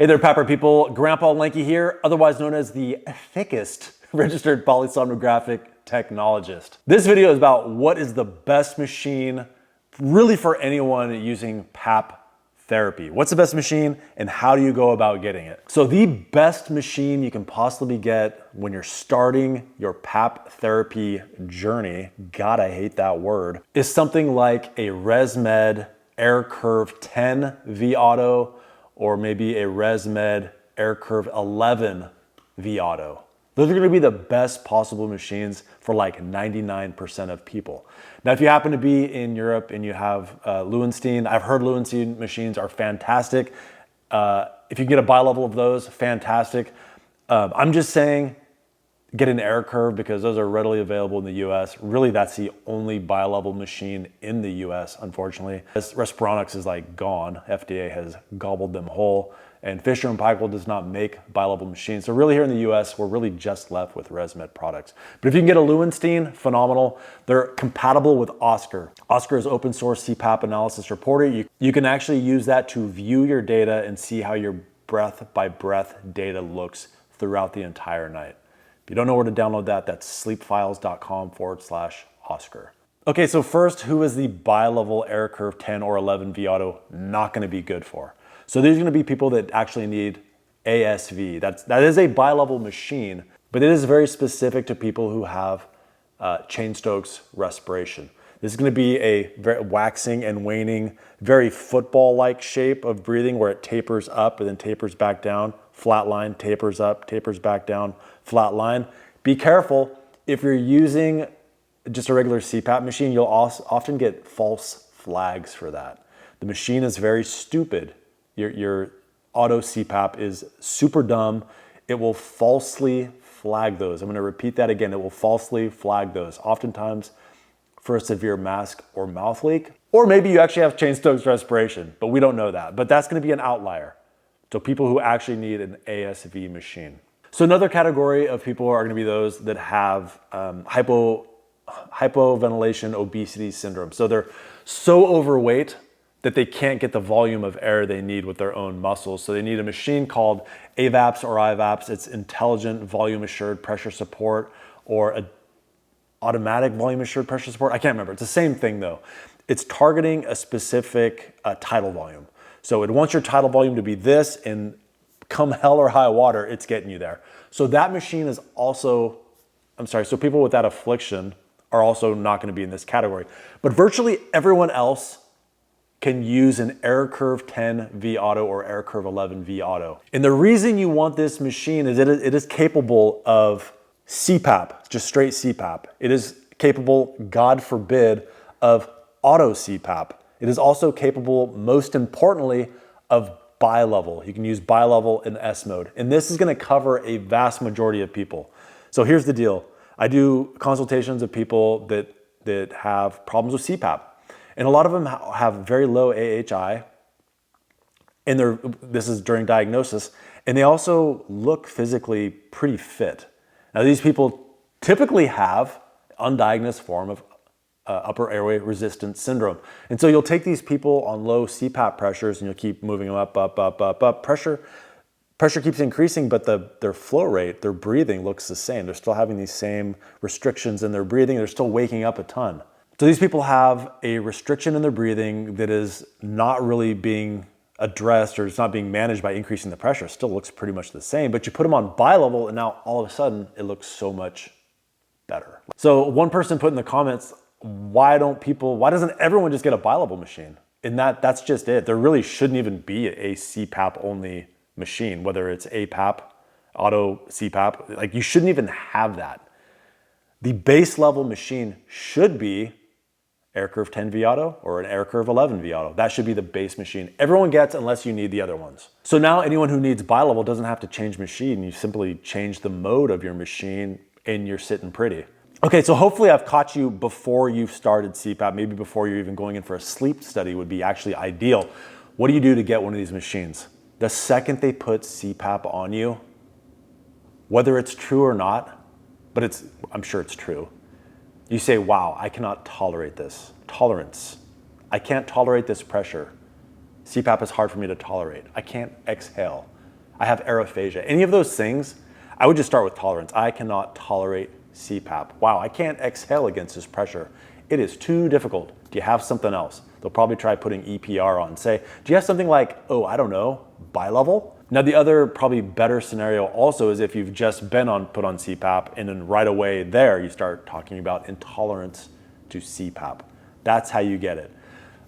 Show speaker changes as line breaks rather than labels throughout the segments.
Hey there, Pepper people. Grandpa Lanky here, otherwise known as the thickest registered polysomnographic technologist. This video is about what is the best machine really for anyone using PAP therapy. What's the best machine and how do you go about getting it? So the best machine you can possibly get when you're starting your PAP therapy journey, God, I hate that word, is something like a ResMed AirCurve 10 V Auto or maybe a ResMed AirCurve 11 V Auto. Those are gonna be the best possible machines for like 99% of people. Now, if you happen to be in Europe and you have Lewenstein, I've heard Lewenstein machines are fantastic. If you can get a bi-level of those, fantastic. I'm just saying, get an AirCurve because those are readily available in the US. Really, that's the only bi-level machine in the US, unfortunately. Respironics is like gone. FDA has gobbled them whole. And Fisher and Paykel does not make bi-level machines. So really here in the US, we're really just left with ResMed products. But if you can get a Lewenstein, phenomenal. They're compatible with Oscar. Oscar is open source CPAP analysis reporter. You can actually use that to view your data and see how your breath by breath data looks throughout the entire night. If you don't know where to download that, that's sleepfiles.com/Oscar. Okay, so first, who is the bi-level AirCurve 10 or 11 V Auto not gonna be good for? So there's gonna be people that actually need ASV. That is a bi-level machine, but it is very specific to people who have Cheyne-Stokes respiration. This is gonna be a very waxing and waning, very football-like shape of breathing where it tapers up and then tapers back down, flat line, tapers up, tapers back down, flat line. Be careful, if you're using just a regular CPAP machine, you'll often get false flags for that. The machine is very stupid. Your auto CPAP is super dumb. It will falsely flag those. I'm gonna repeat that again. It will falsely flag those, oftentimes for a severe mask or mouth leak, or maybe you actually have Cheyne-Stokes respiration, but we don't know that. But that's gonna be an outlier. So people who actually need an ASV machine. So another category of people are gonna be those that have hypoventilation obesity syndrome. So they're so overweight that they can't get the volume of air they need with their own muscles. So they need a machine called AVAPS or IVAPS. It's intelligent volume assured pressure support or a automatic volume assured pressure support. I can't remember. It's the same thing though. It's targeting a specific tidal volume. So it wants your tidal volume to be this, and come hell or high water, it's getting you there. So that machine is also, so people with that affliction are also not gonna be in this category. But virtually everyone else can use an AirCurve 10 V Auto or AirCurve 11 V Auto. And the reason you want this machine is it is capable of CPAP, just straight CPAP. It is capable, God forbid, of auto CPAP. It is also capable, most importantly, of bi-level. You can use bi-level in S mode. And this is gonna cover a vast majority of people. So here's the deal. I do consultations of people that have problems with CPAP. And a lot of them have very low AHI, and this is during diagnosis, and they also look physically pretty fit. Now these people typically have undiagnosed form of upper airway resistance syndrome. And so you'll take these people on low CPAP pressures and you'll keep moving them up, up, up, up, up. Pressure keeps increasing, but their flow rate, their breathing looks the same. They're still having these same restrictions in their breathing. They're still waking up a ton. So these people have a restriction in their breathing that is not really being addressed, or it's not being managed by increasing the pressure. It still looks pretty much the same, but you put them on bi-level and now all of a sudden it looks so much better. So one person put in the comments, why doesn't everyone just get a bi-level machine? And that's just it. There really shouldn't even be a CPAP only machine, whether it's APAP, auto CPAP, like you shouldn't even have that. The base level machine should be AirCurve 10 V Auto or an AirCurve 11 V Auto. That should be the base machine everyone gets unless you need the other ones. So now anyone who needs bi-level doesn't have to change machine. You simply change the mode of your machine and you're sitting pretty. Okay, so hopefully I've caught you before you've started CPAP, maybe before you're even going in for a sleep study would be actually ideal. What do you do to get one of these machines? The second they put CPAP on you, whether it's true or not, but I'm sure it's true, you say, wow, I cannot tolerate this. Tolerance. I can't tolerate this pressure. CPAP is hard for me to tolerate. I can't exhale. I have aerophagia. Any of those things, I would just start with tolerance. I cannot tolerate CPAP. Wow, I can't exhale against this pressure. It is too difficult. Do you have something else? They'll probably try putting EPR on. Say, do you have something like, oh, I don't know, bilevel? Now the other probably better scenario also is if you've just been put on CPAP and then right away there you start talking about intolerance to CPAP. That's how you get it.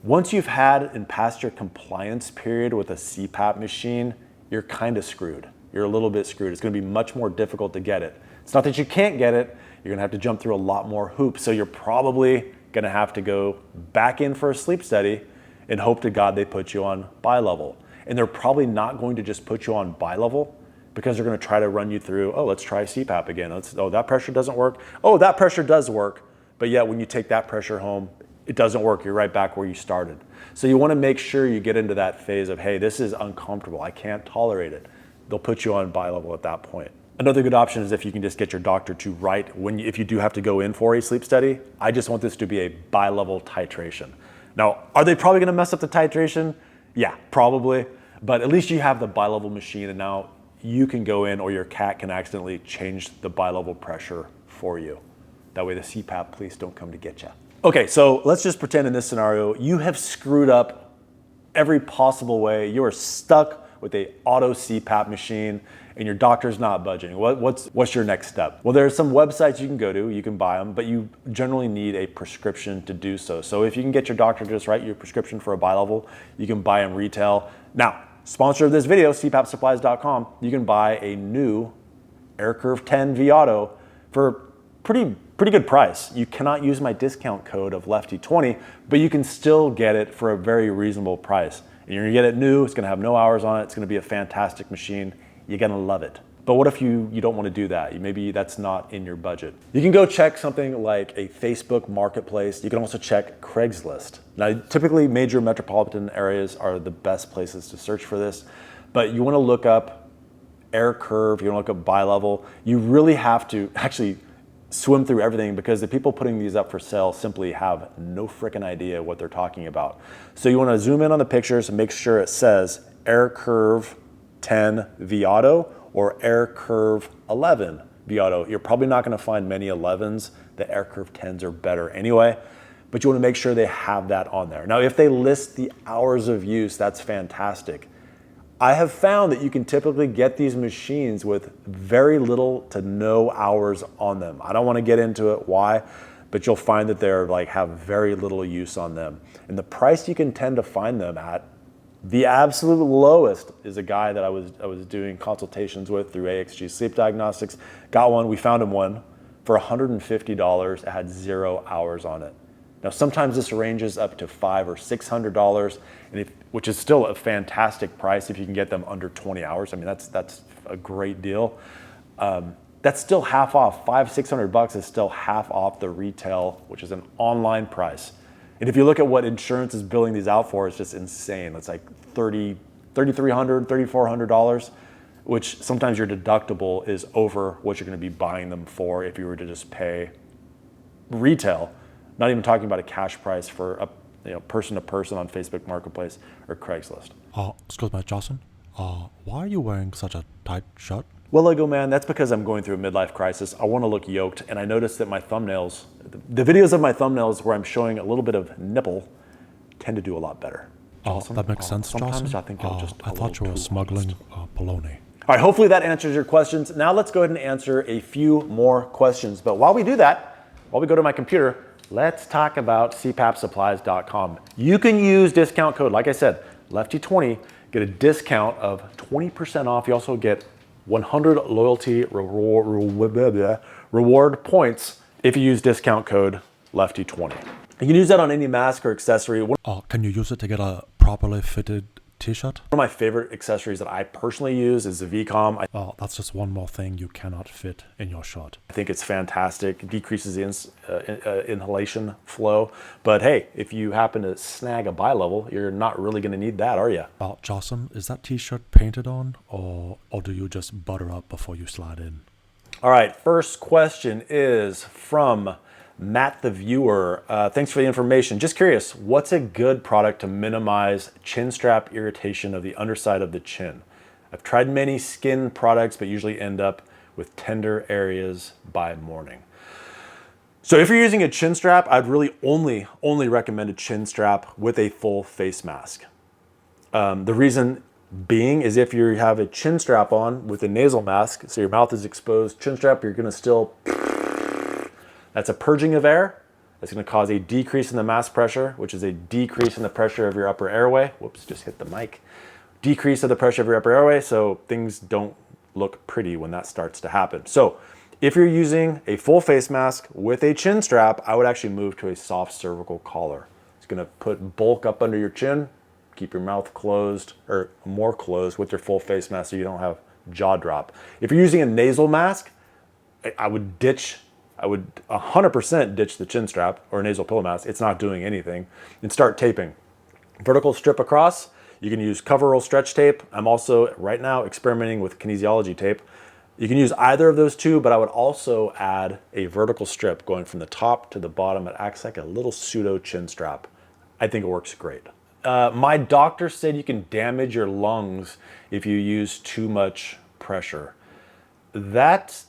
Once you've had and passed your compliance period with a CPAP machine, you're kind of screwed. You're a little bit screwed. It's going to be much more difficult to get it. It's not that you can't get it. You're going to have to jump through a lot more hoops. So you're probably going to have to go back in for a sleep study and hope to God they put you on bilevel. And they're probably not going to just put you on bilevel because they're going to try to run you through, oh, let's try CPAP again. Oh, that pressure doesn't work. Oh, that pressure does work. But yet when you take that pressure home, it doesn't work. You're right back where you started. So you want to make sure you get into that phase of, hey, this is uncomfortable. I can't tolerate it. They'll put you on bilevel at that point. Another good option is if you can just get your doctor to write, if you do have to go in for a sleep study, I just want this to be a bilevel titration. Now, are they probably going to mess up the titration? Yeah, probably. But at least you have the bilevel machine and now you can go in or your cat can accidentally change the bilevel pressure for you. That way the CPAP police don't come to get you. Okay, so let's just pretend in this scenario, you have screwed up every possible way. You are stuck with a auto CPAP machine and your doctor's not budging. What's your next step? Well, there are some websites you can go to, you can buy them, but you generally need a prescription to do so. So if you can get your doctor to just write you a prescription for a bilevel, you can buy them retail. Now, sponsor of this video, cpapsupplies.com, you can buy a new AirCurve 10 V Auto for pretty good price. You cannot use my discount code of Lefty20, but you can still get it for a very reasonable price. And you're gonna get it new, it's gonna have no hours on it, it's gonna be a fantastic machine, you're gonna love it. But what if you don't wanna do that? Maybe that's not in your budget. You can go check something like a Facebook marketplace. You can also check Craigslist. Now, typically major metropolitan areas are the best places to search for this, but you wanna look up AirCurve, you wanna look up bilevel. You really have to actually swim through everything because the people putting these up for sale simply have no freaking idea what they're talking about. So you want to zoom in on the pictures and make sure it says AirCurve 10 V Auto or AirCurve 11 V Auto. You're probably not going to find many 11s. The AirCurve 10s are better anyway, but you want to make sure they have that on there. Now, if they list the hours of use, that's fantastic. I have found that you can typically get these machines with very little to no hours on them. I don't want to get into it why, but you'll find that they're have very little use on them. And the price you can tend to find them at, the absolute lowest is a guy that I was doing consultations with through AXG Sleep Diagnostics. Got one, we found him one for $150. It had 0 hours on it. Now, sometimes this ranges up to $500 or $600, which is still a fantastic price if you can get them under 20 hours. I mean, that's a great deal. That's still half off. $500-600 is still half off the retail, which is an online price. And if you look at what insurance is billing these out for, it's just insane. It's like $3,300, $3,400, which sometimes your deductible is over what you're going to be buying them for if you were to just pay retail. Not even talking about a cash price for a person to person on Facebook Marketplace or Craigslist.
Excuse me, Johnson. Why are you wearing such a tight shirt?
Well, Lego man, that's because I'm going through a midlife crisis. I want to look yoked, and I noticed that my thumbnails, the videos of my thumbnails where I'm showing a little bit of nipple, tend to do a lot better.
Johnson, that makes sense, Johnson.
Sometimes I think I'm just
I thought you were smuggling bologna.
All right, hopefully that answers your questions. Now let's go ahead and answer a few more questions. But while we do that, while we go to my computer, let's talk about cpapsupplies.com. You can use discount code, like I said, Lefty20, get a discount of 20% off. You also get 100 loyalty reward points if you use discount code Lefty20. You can use that on any mask or accessory.
Can you use it to get a properly fitted t-shirt?
One of my favorite accessories that I personally use is the VCOM.
That's just one more thing you cannot fit in your shirt.
I think it's fantastic. It decreases the inhalation flow. But hey, if you happen to snag a bilevel, you're not really going to need that, are you?
Johnson, is that t-shirt painted on or do you just butter up before you slide in?
All right, first question is from Matt the viewer. Thanks for the information. Just curious, what's a good product to minimize chin strap irritation of the underside of the chin? I've tried many skin products, but usually end up with tender areas by morning. So if you're using a chin strap, I'd really only recommend a chin strap with a full face mask. The reason being is if you have a chin strap on with a nasal mask, so your mouth is exposed, chin strap, you're gonna still, that's a purging of air. That's gonna cause a decrease in the mask pressure, which is a decrease in the pressure of your upper airway. Whoops, just hit the mic. Decrease of the pressure of your upper airway, so things don't look pretty when that starts to happen. So if you're using a full face mask with a chin strap, I would actually move to a soft cervical collar. It's gonna put bulk up under your chin, keep your mouth closed or more closed with your full face mask so you don't have jaw drop. If you're using a nasal mask, I would 100% ditch the chin strap or a nasal pillow mask. It's not doing anything. And start taping. Vertical strip across. You can use coverall stretch tape. I'm also right now experimenting with kinesiology tape. You can use either of those two, but I would also add a vertical strip going from the top to the bottom. It acts like a little pseudo chin strap. I think it works great. My doctor said you can damage your lungs if you use too much pressure. That,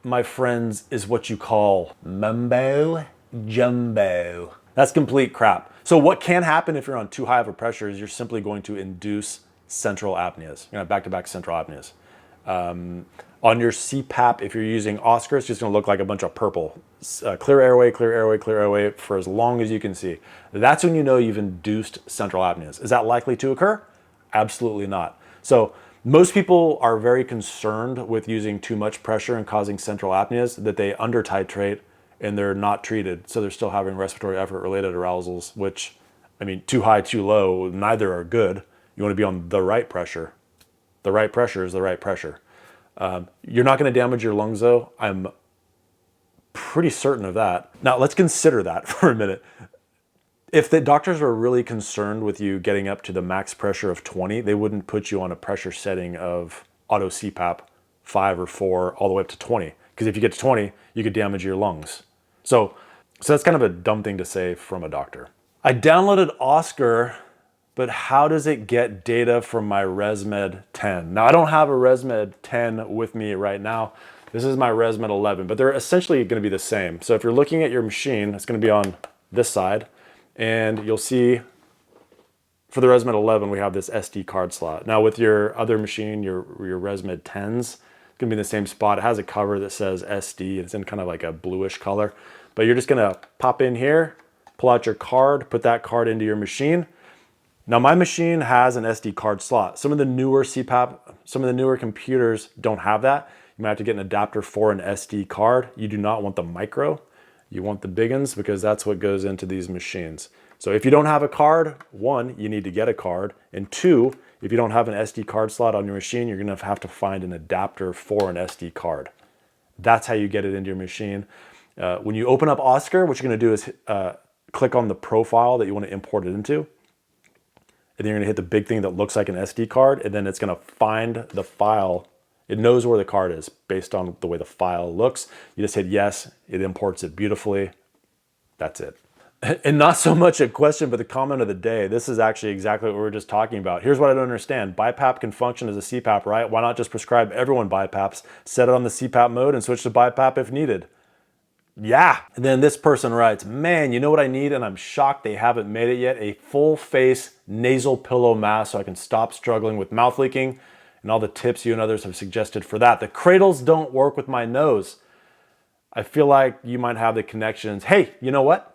my friends, is what you call mumbo jumbo. That's complete crap. So what can happen if you're on too high of a pressure is you're simply going to induce central apneas. You're gonna have back-to-back central apneas. On your CPAP, if you're using Oscar, it's just gonna look like a bunch of purple. Clear airway, clear airway, clear airway for as long as you can see. That's when you know you've induced central apneas. Is that likely to occur? Absolutely not. So most people are very concerned with using too much pressure and causing central apneas that they under titrate and they're not treated. So they're still having respiratory effort related arousals, which, I mean, too high, too low, neither are good. You wanna be on the right pressure. The right pressure is the right pressure. You're not gonna damage your lungs though. I'm pretty certain of that. Now let's consider that for a minute. If the doctors were really concerned with you getting up to the max pressure of 20, they wouldn't put you on a pressure setting of auto CPAP 5 or 4 all the way up to 20. Because if you get to 20, you could damage your lungs. So that's kind of a dumb thing to say from a doctor. I downloaded Oscar, but how does it get data from my ResMed 10? Now I don't have a ResMed 10 with me right now. This is my ResMed 11, but they're essentially gonna be the same. So if you're looking at your machine, it's gonna be on this side, and you'll see for the ResMed 11, we have this SD card slot. Now with your other machine, your ResMed 10s, it's gonna be in the same spot. It has a cover that says SD, it's in kind of like a bluish color. But you're just gonna pop in here, pull out your card, put that card into your machine. Now my machine has an SD card slot. Some of the newer CPAP, some of the newer computers don't have that. You might have to get an adapter for an SD card. You do not want the micro. You want the big ones because that's what goes into these machines. So if you don't have a card, 1, you need to get a card. And 2, if you don't have an SD card slot on your machine, you're gonna have to find an adapter for an SD card. That's how you get it into your machine. When you open up Oscar, what you're gonna do is click on the profile that you wanna import it into. And then you're gonna hit the big thing that looks like an SD card, and then it's gonna find the file. It knows where the card is based on the way the file looks. You just hit yes, it imports it beautifully. That's it. And not so much a question, but the comment of the day. This is actually exactly what we were just talking about. Here's what I don't understand. BiPAP can function as a CPAP, right? Why not just prescribe everyone BiPAPs, set it on the CPAP mode and switch to BiPAP if needed? Yeah. And then this person writes, man, you know what I need? And I'm shocked they haven't made it yet. A full face nasal pillow mask so I can stop struggling with mouth leaking and all the tips you and others have suggested for that. The cradles don't work with my nose. I feel like you might have the connections. Hey, you know what?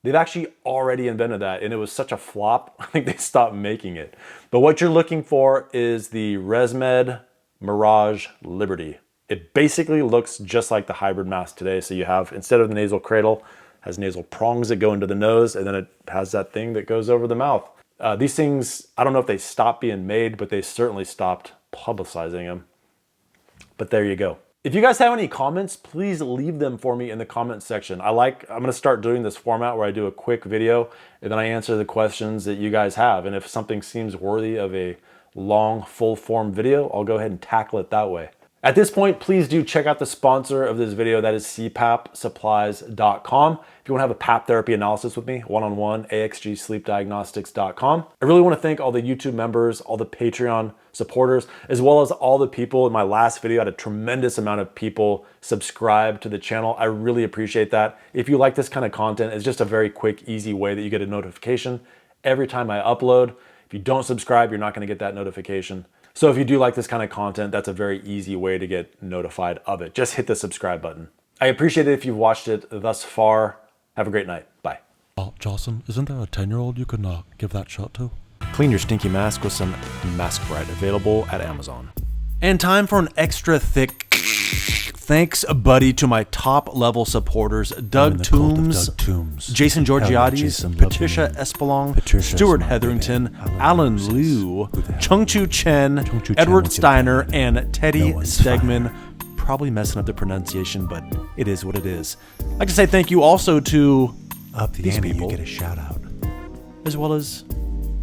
They've actually already invented that and it was such a flop. I think they stopped making it. But what you're looking for is the ResMed Mirage Liberty. It basically looks just like the hybrid mask today. So you have, instead of the nasal cradle, has nasal prongs that go into the nose, and then it has that thing that goes over the mouth. These things, I don't know if they stopped being made, but they certainly stopped publicizing them. But there you go. If you guys have any comments, please leave them for me in the comment section. I'm gonna start doing this format where I do a quick video and then I answer the questions that you guys have. And if something seems worthy of a long, full form video, I'll go ahead and tackle it that way. At this point, please do check out the sponsor of this video. That is cpapsupplies.com. If you want to have a PAP therapy analysis with me, one-on-one, axgsleepdiagnostics.com. I really want to thank all the YouTube members, all the Patreon supporters, as well as all the people in my last video. I had a tremendous amount of people subscribe to the channel. I really appreciate that. If you like this kind of content, it's just a very quick, easy way that you get a notification every time I upload. If you don't subscribe, you're not going to get that notification. So if you do like this kind of content, that's a very easy way to get notified of it. Just hit the subscribe button. I appreciate it if you've watched it thus far. Have a great night. Bye.
Jocelyn, isn't there a 10-year-old you could give that shot to?
Clean your stinky mask with some Mask Bright, available at Amazon. And time for an extra thick thanks, buddy, to my top level supporters: Doug Toombs, Jason Georgiades, Patricia Espelong, Stuart Hetherington, Alan Liu, Chung Chu Chen, Edward Steiner, and Teddy Stegman. Probably messing up the pronunciation, but it is what it is. I'd like to say thank you also to these people,
you get a shout out.
as well as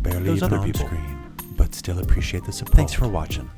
Barely
those
even
other
on
people.
screen, but still appreciate the support.
Thanks for watching.